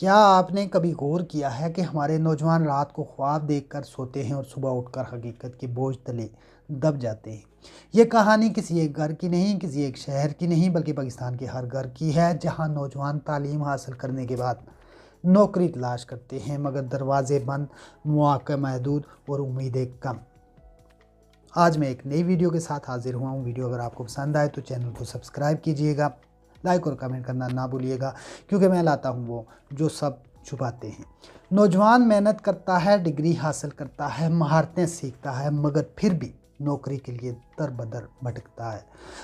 کیا آپ نے کبھی غور کیا ہے کہ ہمارے نوجوان رات کو خواب دیکھ کر سوتے ہیں اور صبح اٹھ کر حقیقت کے بوجھ تلے دب جاتے ہیں؟ یہ کہانی کسی ایک گھر کی نہیں، کسی ایک شہر کی نہیں، بلکہ پاکستان کے ہر گھر کی ہے، جہاں نوجوان تعلیم حاصل کرنے کے بعد نوکری تلاش کرتے ہیں، مگر دروازے بند، مواقع محدود اور امیدیں کم۔ آج میں ایک نئی ویڈیو کے ساتھ حاضر ہوا ہوں۔ ویڈیو اگر آپ کو پسند آئے تو چینل کو سبسکرائب کیجئے گا، لائک اور کمنٹ کرنا نہ بھولیے گا، کیونکہ میں لاتا ہوں وہ جو سب چھپاتے ہیں۔ نوجوان محنت کرتا ہے، ڈگری حاصل کرتا ہے، مہارتیں سیکھتا ہے، مگر پھر بھی نوکری کے لیے در بدر بھٹکتا ہے۔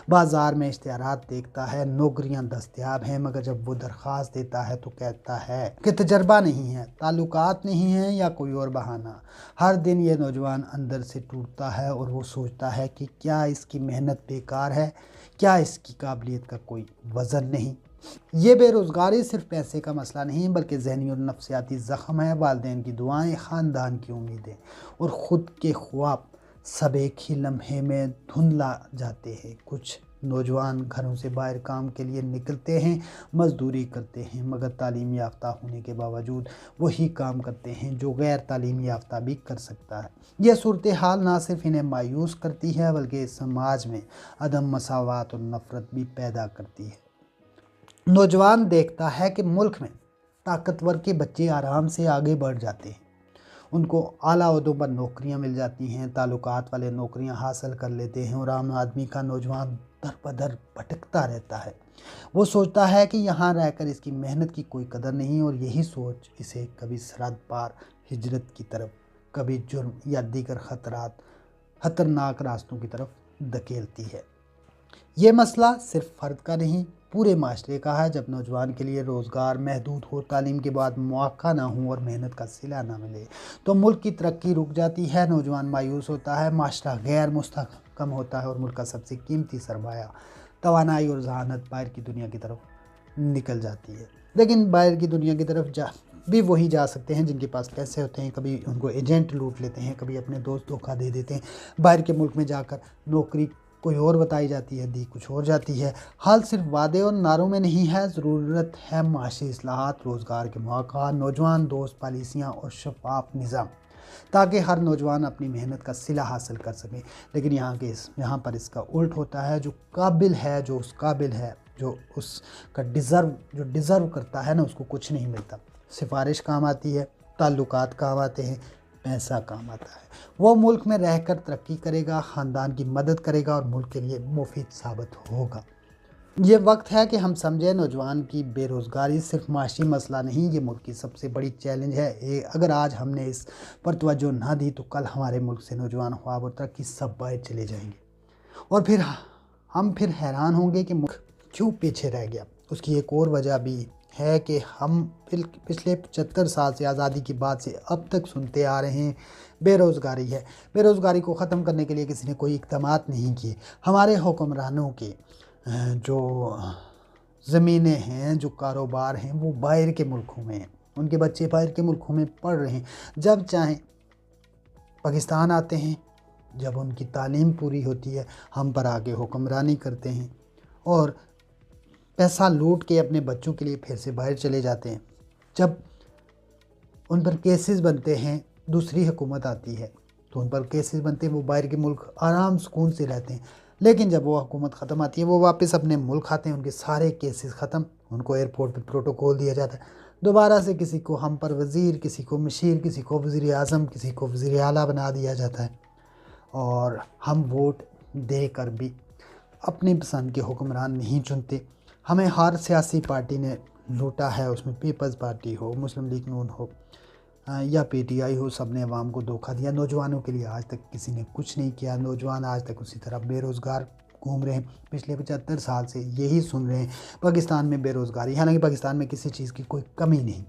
بازار میں اشتہارات دیکھتا ہے، نوکریاں دستیاب ہیں، مگر جب وہ درخواست دیتا ہے تو کہتا ہے کہ تجربہ نہیں ہے، تعلقات نہیں ہیں یا کوئی اور بہانہ۔ ہر دن یہ نوجوان اندر سے ٹوٹتا ہے اور وہ سوچتا ہے کہ کیا اس کی محنت بیکار ہے، کیا اس کی قابلیت کا کوئی وزن نہیں۔ یہ بے روزگاری صرف پیسے کا مسئلہ نہیں، بلکہ ذہنی اور نفسیاتی زخم ہے۔ والدین کی دعائیں، خاندان کی امیدیں اور خود کے خواب سب ایک ہی لمحے میں دھندلا جاتے ہیں۔ کچھ نوجوان گھروں سے باہر کام کے لیے نکلتے ہیں، مزدوری کرتے ہیں، مگر تعلیم یافتہ ہونے کے باوجود وہی کام کرتے ہیں جو غیر تعلیم یافتہ بھی کر سکتا ہے۔ یہ صورتحال نہ صرف انہیں مایوس کرتی ہے، بلکہ اس سماج میں عدم مساوات اور نفرت بھی پیدا کرتی ہے۔ نوجوان دیکھتا ہے کہ ملک میں طاقتور کے بچے آرام سے آگے بڑھ جاتے ہیں، ان کو اعلیٰ عہدوں پر نوکریاں مل جاتی ہیں، تعلقات والے نوکریاں حاصل کر لیتے ہیں، اور عام آدمی کا نوجوان در بدر بھٹکتا رہتا ہے۔ وہ سوچتا ہے کہ یہاں رہ کر اس کی محنت کی کوئی قدر نہیں، اور یہی سوچ اسے کبھی سرحد پار ہجرت کی طرف، کبھی جرم یا دیگر خطرناک راستوں کی طرف دھکیلتی ہے۔ یہ مسئلہ صرف فرد کا نہیں، پورے معاشرے کا ہے۔ جب نوجوان کے لیے روزگار محدود ہو، تعلیم کے بعد مواقع نہ ہوں اور محنت کا صلہ نہ ملے تو ملک کی ترقی رک جاتی ہے۔ نوجوان مایوس ہوتا ہے، معاشرہ غیر مستحکم ہوتا ہے، اور ملک کا سب سے قیمتی سرمایہ توانائی اور ذہانت باہر کی دنیا کی طرف نکل جاتی ہے۔ لیکن باہر کی دنیا کی طرف بھی وہی جا سکتے ہیں جن کے پاس پیسے ہوتے ہیں۔ کبھی ان کو ایجنٹ لوٹ لیتے ہیں، کبھی اپنے دوست دھوکہ دے دیتے ہیں۔ باہر کے ملک میں جا کر نوکری کوئی اور بتائی جاتی ہے، دی کچھ اور جاتی ہے۔ حال صرف وعدے اور نعروں میں نہیں ہے، ضرورت ہے معاشی اصلاحات، روزگار کے مواقع، نوجوان دوست پالیسیاں اور شفاف نظام، تاکہ ہر نوجوان اپنی محنت کا صلہ حاصل کر سکے۔ لیکن یہاں پر اس کا الٹ ہوتا ہے۔ جو قابل ہے، جو اس قابل ہے، جو اس کا ڈیزرو کرتا ہے نا، اس کو کچھ نہیں ملتا۔ سفارش کام آتی ہے، تعلقات کام آتے ہیں، پیسہ کام آتا ہے۔ وہ ملک میں رہ کر ترقی کرے گا، خاندان کی مدد کرے گا اور ملک کے لیے مفید ثابت ہوگا۔ یہ وقت ہے کہ ہم سمجھیں نوجوان کی بے روزگاری صرف معاشی مسئلہ نہیں، یہ ملک کی سب سے بڑی چیلنج ہے۔ اگر آج ہم نے اس پر توجہ نہ دی تو کل ہمارے ملک سے نوجوان خواب اور ترقی سب باہر چلے جائیں گے، اور پھر ہم حیران ہوں گے کہ ملک کیوں پیچھے رہ گیا۔ اس کی ایک اور وجہ بھی ہے کہ ہم پچھلے 75 سال سے، آزادی کی بعد سے اب تک سنتے آ رہے ہیں بے روزگاری ہے۔ بے روزگاری کو ختم کرنے کے لیے کسی نے کوئی اقدامات نہیں کیے۔ ہمارے حکمرانوں کے جو زمینیں ہیں، جو کاروبار ہیں، وہ باہر کے ملکوں میں ہیں، ان کے بچے باہر کے ملکوں میں پڑھ رہے ہیں۔ جب چاہیں پاکستان آتے ہیں، جب ان کی تعلیم پوری ہوتی ہے، ہم پر آگے حکمرانی کرتے ہیں اور پیسہ لوٹ کے اپنے بچوں کے لیے پھر سے باہر چلے جاتے ہیں۔ جب ان پر کیسز بنتے ہیں، دوسری حکومت آتی ہے تو ان پر کیسز بنتے ہیں، وہ باہر کے ملک آرام سکون سے رہتے ہیں۔ لیکن جب وہ حکومت ختم آتی ہے، وہ واپس اپنے ملک آتے ہیں، ان کے سارے کیسز ختم، ان کو ایئرپورٹ پہ پروٹوکول دیا جاتا ہے، دوبارہ سے کسی کو ہم پر وزیر، کسی کو مشیر، کسی کو وزیر اعظم، کسی کو وزیر اعلیٰ بنا دیا جاتا ہے، اور ہم ووٹ دے کر بھی اپنی پسند کے حکمران نہیں چنتے۔ ہمیں ہر سیاسی پارٹی نے لوٹا ہے، اس میں پیپلز پارٹی ہو، مسلم لیگ نون ہو یا پی ٹی آئی ہو، سب نے عوام کو دھوکہ دیا۔ نوجوانوں کے لیے آج تک کسی نے کچھ نہیں کیا۔ نوجوان آج تک اسی طرح بے روزگار گھوم رہے ہیں۔ پچھلے 75 سال سے یہی سن رہے ہیں پاکستان میں بے روزگاری، حالانکہ پاکستان میں کسی چیز کی کوئی کمی نہیں۔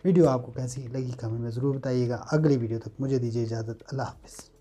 ویڈیو آپ کو کیسی لگی کمنٹ میں ضرور بتائیے گا۔ اگلی ویڈیو تک مجھے دیجیے اجازت۔ اللہ حافظ۔